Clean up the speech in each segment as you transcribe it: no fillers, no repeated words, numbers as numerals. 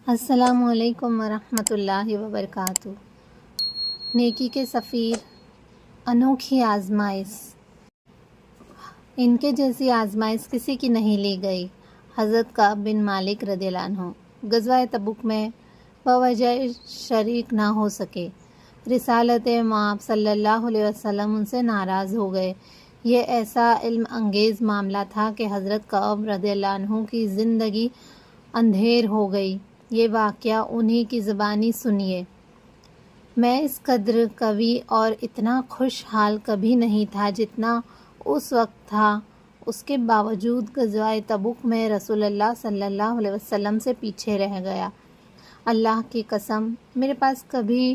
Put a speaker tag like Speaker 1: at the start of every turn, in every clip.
Speaker 1: السلام علیکم ورحمۃ اللہ وبرکاتہ۔ نیکی کے سفیر، انوکھی آزمائش۔ ان کے جیسی آزمائش کسی کی نہیں لی گئی۔ حضرت کعب بن مالک رضی اللہ عنہ غزوہ تبوک میں بوجہ شریک نہ ہو سکے۔ رسالت مآب صلی اللہ علیہ وسلم ان سے ناراض ہو گئے۔ یہ ایسا علم انگیز معاملہ تھا کہ حضرت کعب رضی اللہ عنہ کی زندگی اندھیر ہو گئی۔ یہ واقعہ انہی کی زبانی سنیے۔ میں اس قدر قوی اور اتنا خوشحال کبھی نہیں تھا جتنا اس وقت تھا۔ اس کے باوجود غزوہ تبوک میں رسول اللہ صلی اللہ علیہ وسلم سے پیچھے رہ گیا۔ اللہ کی قسم، میرے پاس کبھی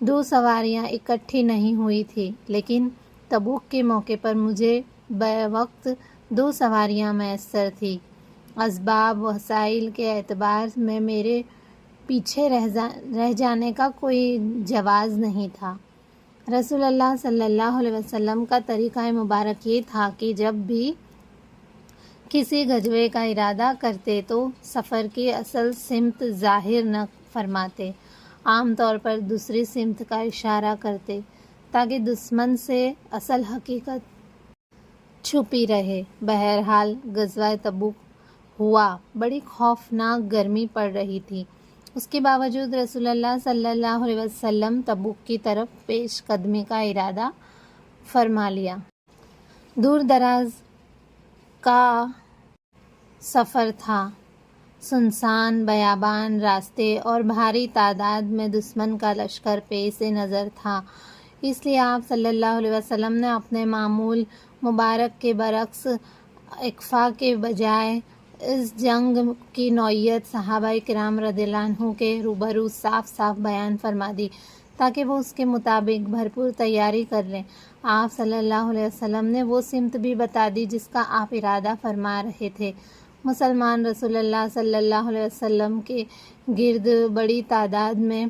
Speaker 1: 2 سواریاں اکٹھی نہیں ہوئی تھی، لیکن تبوک کے موقع پر مجھے وقت 2 سواریاں میسر تھیں۔ اسباب وسائل کے اعتبار میں میرے پیچھے رہ جانے کا کوئی جواز نہیں تھا۔ رسول اللہ صلی اللہ علیہ وسلم کا طریقہ مبارک یہ تھا کہ جب بھی کسی غزوے کا ارادہ کرتے تو سفر کی اصل سمت ظاہر نہ فرماتے، عام طور پر دوسری سمت کا اشارہ کرتے تاکہ دشمن سے اصل حقیقت چھپی رہے۔ بہرحال غزوہ تبوک ہوا۔ بڑی خوفناک گرمی پڑ رہی تھی۔ اس کے باوجود رسول اللہ صلی اللہ علیہ وسلم تبوک کی طرف پیش قدمی کا ارادہ فرما لیا۔ دور دراز کا سفر تھا، سنسان بیابان راستے اور بھاری تعداد میں دشمن کا لشکر پیش نظر تھا۔ اس لیے آپ صلی اللہ علیہ وسلم نے اپنے معمول مبارک کے برعکس اکفا کے بجائے اس جنگ کی نوعیت صحابہ کرام رضی اللہ عنہ کے روبرو صاف صاف بیان فرما دی تاکہ وہ اس کے مطابق بھرپور تیاری کر لیں۔ آپ صلی اللہ علیہ وسلم نے وہ سمت بھی بتا دی جس کا آپ ارادہ فرما رہے تھے۔ مسلمان رسول اللہ صلی اللہ علیہ وسلم کے گرد بڑی تعداد میں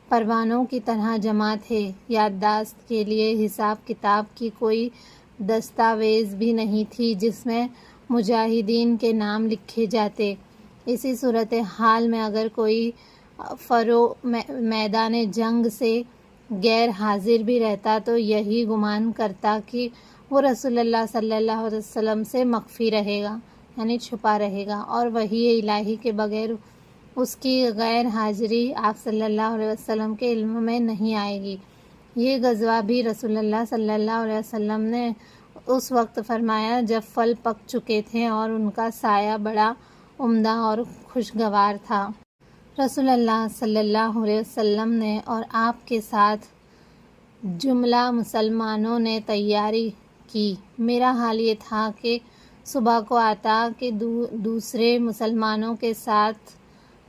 Speaker 1: پروانوں کی طرح جمع تھے۔ یادداشت کے لیے حساب کتاب کی کوئی دستاویز بھی نہیں تھی جس میں مجاہدین کے نام لکھے جاتے۔ اسی صورتحال میں اگر کوئی میدان جنگ سے غیر حاضر بھی رہتا تو یہی گمان کرتا کہ وہ رسول اللہ صلی اللہ علیہ وسلم سے مخفی رہے گا، یعنی چھپا رہے گا، اور وحی الہی کے بغیر اس کی غیر حاضری آپ صلی اللہ علیہ وسلم کے علم میں نہیں آئے گی۔ یہ غزوہ بھی رسول اللہ صلی اللہ علیہ وسلم نے اس وقت فرمایا جب پھل پک چکے تھے اور ان کا سایہ بڑا عمدہ اور خوشگوار تھا۔ رسول اللہ صلی اللہ علیہ وسلم نے اور آپ کے ساتھ جملہ مسلمانوں نے تیاری کی۔ میرا حال یہ تھا کہ صبح کو آتا کہ دوسرے مسلمانوں کے ساتھ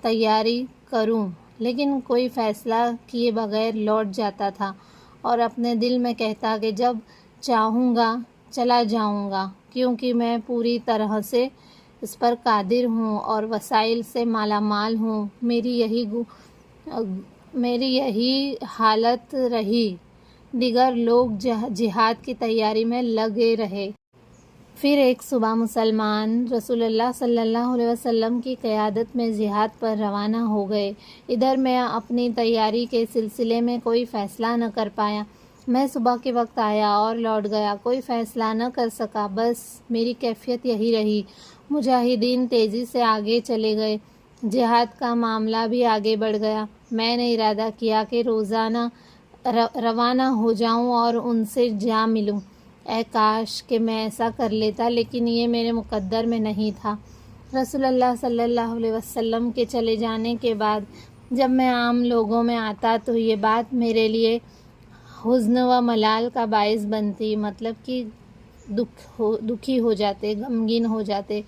Speaker 1: تیاری کروں، لیکن کوئی فیصلہ کیے بغیر لوٹ جاتا تھا اور اپنے دل میں کہتا کہ جب چاہوں گا چلا جاؤں گا، کیونکہ میں پوری طرح سے اس پر قادر ہوں اور وسائل سے مالا مال ہوں۔ میری یہی حالت رہی۔ دیگر لوگ جہاد کی تیاری میں لگے رہے۔ پھر ایک صبح مسلمان رسول اللہ صلی اللہ علیہ وسلم کی قیادت میں جہاد پر روانہ ہو گئے۔ ادھر میں اپنی تیاری کے سلسلے میں کوئی فیصلہ نہ کر پایا۔ میں صبح کے وقت آیا اور لوٹ گیا، کوئی فیصلہ نہ کر سکا۔ بس میری کیفیت یہی رہی۔ مجاہدین تیزی سے آگے چلے گئے، جہاد کا معاملہ بھی آگے بڑھ گیا۔ میں نے ارادہ کیا کہ روانہ ہو جاؤں اور ان سے جا ملوں۔ اے کاش کہ میں ایسا کر لیتا، لیکن یہ میرے مقدر میں نہیں تھا۔ رسول اللہ صلی اللہ علیہ وسلم کے چلے جانے کے بعد جب میں عام لوگوں میں آتا تو یہ بات میرے لیے حزن و ملال کا باعث بنتی، مطلب کہ دکھی ہو جاتے، غمگین ہو جاتے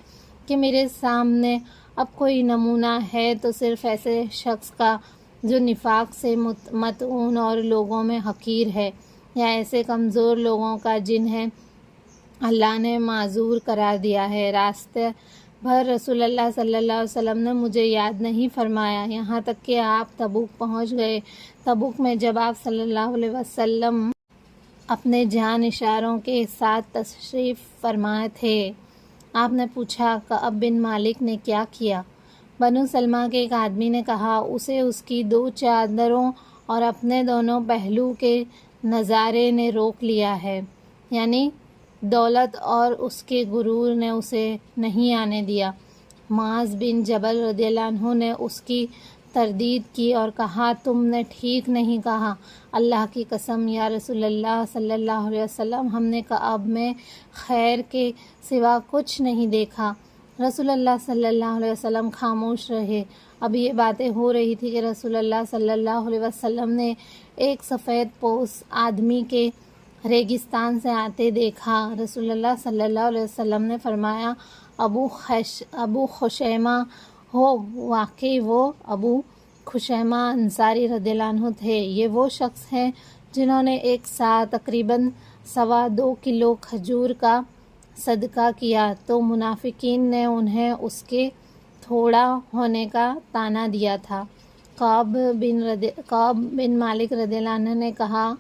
Speaker 1: کہ میرے سامنے اب کوئی نمونہ ہے تو صرف ایسے شخص کا جو نفاق سے مطعون اور لوگوں میں حقیر ہے، یا ایسے کمزور لوگوں کا جنہیں اللہ نے معذور قرار دیا ہے۔ راستے بھر رسول اللہ صلی اللہ علیہ وسلم نے مجھے یاد نہیں فرمایا، یہاں تک کہ آپ تبوک پہنچ گئے۔ تبوک میں جب آپ صلی اللہ علیہ وسلم اپنے جانشینوں کے ساتھ تشریف فرما تھے، آپ نے پوچھا کعب بن مالک نے کیا کیا؟ بنو سلمہ کے ایک آدمی نے کہا، اسے اس کی 2 چادروں اور اپنے دونوں پہلو کے نظارے نے روک لیا ہے، یعنی دولت اور اس کے غرور نے اسے نہیں آنے دیا۔ معاذ بن جبل رضی اللہ عنہ نے اس کی تردید کی اور کہا، تم نے ٹھیک نہیں کہا، اللہ کی قسم یا رسول اللہ صلی اللہ علیہ وسلم، ہم نے کعب میں خیر کے سوا کچھ نہیں دیکھا۔ رسول اللہ صلی اللہ علیہ وسلم خاموش رہے۔ اب یہ باتیں ہو رہی تھی کہ رسول اللہ صلی اللہ علیہ وسلم نے ایک سفید پوش آدمی کے ریگستان سے آتے دیکھا۔ رسول اللہ صلی اللہ علیہ وسلم نے فرمایا، ابو خشیمہ ہو؟ واقعی وہ ابو خشیمہ انصاری رضی اللہ عنہ تھے۔ یہ وہ شخص ہیں جنہوں نے ایک ساتھ تقریباً 2.25 کلو کھجور کا صدقہ کیا تو منافقین نے انہیں اس کے تھوڑا ہونے کا طعنہ دیا تھا۔ کعب بن مالک رضی اللہ عنہ نے کہا،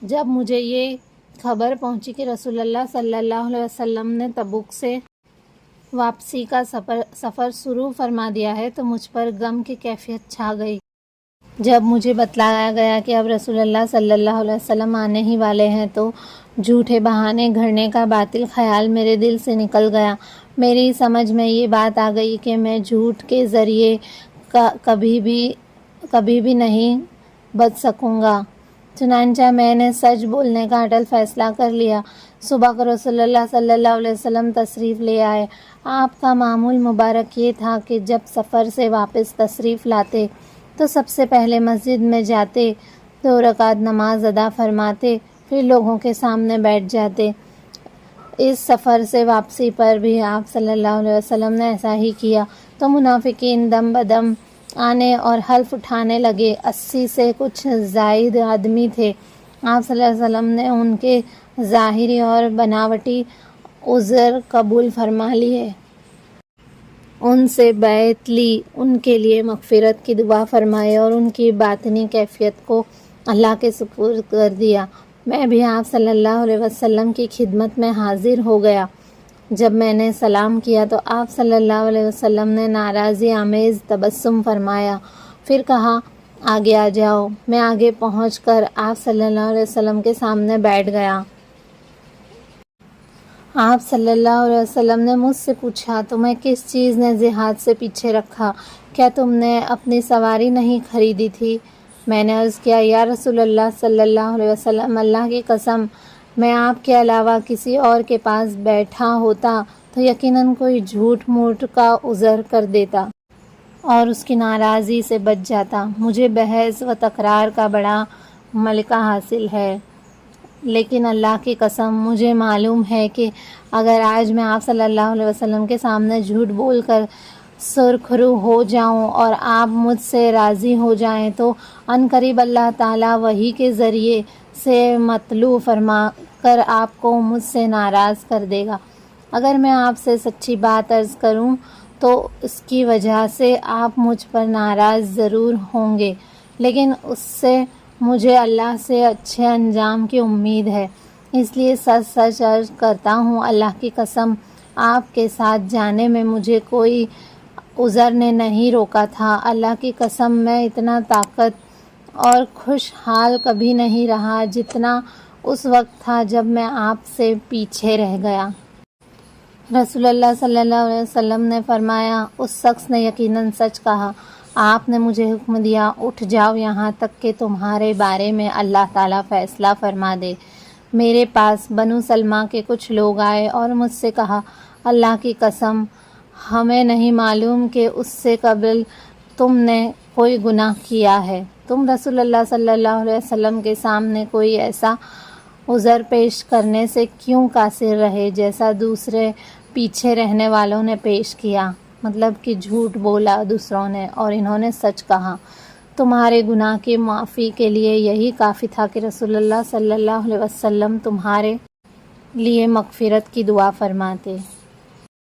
Speaker 1: جب مجھے یہ خبر پہنچی کہ رسول اللہ صلی اللہ علیہ وسلم نے تبوک سے واپسی کا سفر شروع فرما دیا ہے تو مجھ پر غم کی کیفیت چھا گئی۔ جب مجھے بتلایا گیا کہ اب رسول اللہ صلی اللہ علیہ وسلم آنے ہی والے ہیں تو جھوٹے بہانے گھڑنے کا باطل خیال میرے دل سے نکل گیا۔ میری سمجھ میں یہ بات آ گئی کہ میں جھوٹ کے ذریعے کبھی بھی نہیں بچ سکوں گا۔ چنانچہ میں نے سچ بولنے کا اٹل فیصلہ کر لیا۔ صبح کو رسول اللہ صلی اللہ علیہ وسلم تشریف لے آئے۔ آپ کا معمول مبارک یہ تھا کہ جب سفر سے واپس تشریف لاتے تو سب سے پہلے مسجد میں جاتے، 2 رکعت نماز ادا فرماتے، پھر لوگوں کے سامنے بیٹھ جاتے۔ اس سفر سے واپسی پر بھی آپ صلی اللہ علیہ وسلم نے ایسا ہی کیا تو منافقین دم بدم آنے اور حلف اٹھانے لگے۔ 80 سے کچھ زائد آدمی تھے۔ آپ صلی اللہ علیہ وسلم نے ان کے ظاہری اور بناوٹی عذر قبول فرما لیے، ان سے بیعت لی، ان کے لیے مغفرت کی دعا فرمائی اور ان کی باطنی کیفیت کو اللہ کے سپرد کر دیا۔ میں بھی آپ صلی اللہ علیہ وسلم کی خدمت میں حاضر ہو گیا۔ جب میں نے سلام کیا تو آپ صلی اللہ علیہ وسلم نے ناراضی آمیز تبسم فرمایا، پھر کہا، آگے آ جاؤ۔ میں آگے پہنچ کر آپ صلی اللہ علیہ وسلم کے سامنے بیٹھ گیا۔ آپ صلی اللہ علیہ وسلم نے مجھ سے پوچھا، تمہیں کس چیز نے جہاد سے پیچھے رکھا؟ کیا تم نے اپنی سواری نہیں خریدی تھی؟ میں نے عرض کیا، یا رسول اللہ صلی اللہ علیہ وسلم، اللہ کی قسم میں آپ کے علاوہ کسی اور کے پاس بیٹھا ہوتا تو یقیناً کوئی جھوٹ موٹ کا عذر کر دیتا اور اس کی ناراضی سے بچ جاتا۔ مجھے بحث و تکرار کا بڑا ملکہ حاصل ہے، لیکن اللہ کی قسم مجھے معلوم ہے کہ اگر آج میں آپ صلی اللہ علیہ وسلم کے سامنے جھوٹ بول کر سرخرو ہو جاؤں اور آپ مجھ سے راضی ہو جائیں تو عنقریب اللہ تعالیٰ وحی کے ذریعے سے مطلوع فرما کر آپ کو مجھ سے ناراض کر دے گا۔ اگر میں آپ سے سچی بات عرض کروں تو اس کی وجہ سے آپ مجھ پر ناراض ضرور ہوں گے، لیکن اس سے مجھے اللہ سے اچھے انجام کی امید ہے، اس لیے سچ عرض کرتا ہوں، اللہ کی قسم آپ کے ساتھ جانے میں مجھے کوئی عذر نے نہیں روکا تھا۔ اللہ کی قسم میں اتنا طاقت اور خوشحال کبھی نہیں رہا جتنا اس وقت تھا جب میں آپ سے پیچھے رہ گیا۔ رسول اللہ صلی اللہ علیہ وسلم نے فرمایا، اس شخص نے یقیناً سچ کہا۔ آپ نے مجھے حکم دیا، اٹھ جاؤ یہاں تک کہ تمہارے بارے میں اللہ تعالیٰ فیصلہ فرما دے۔ میرے پاس بنو سلمہ کے کچھ لوگ آئے اور مجھ سے کہا، اللہ کی قسم ہمیں نہیں معلوم کہ اس سے قبل تم نے کوئی گناہ کیا ہے۔ تم رسول اللہ صلی اللہ علیہ وسلم کے سامنے کوئی ایسا عذر پیش کرنے سے کیوں قاصر رہے جیسا دوسرے پیچھے رہنے والوں نے پیش کیا؟ مطلب کہ جھوٹ بولا دوسروں نے اور انہوں نے سچ کہا۔ تمہارے گناہ کی معافی کے لیے یہی کافی تھا کہ رسول اللہ صلی اللہ علیہ وسلم تمہارے لیے مغفرت کی دعا فرماتے۔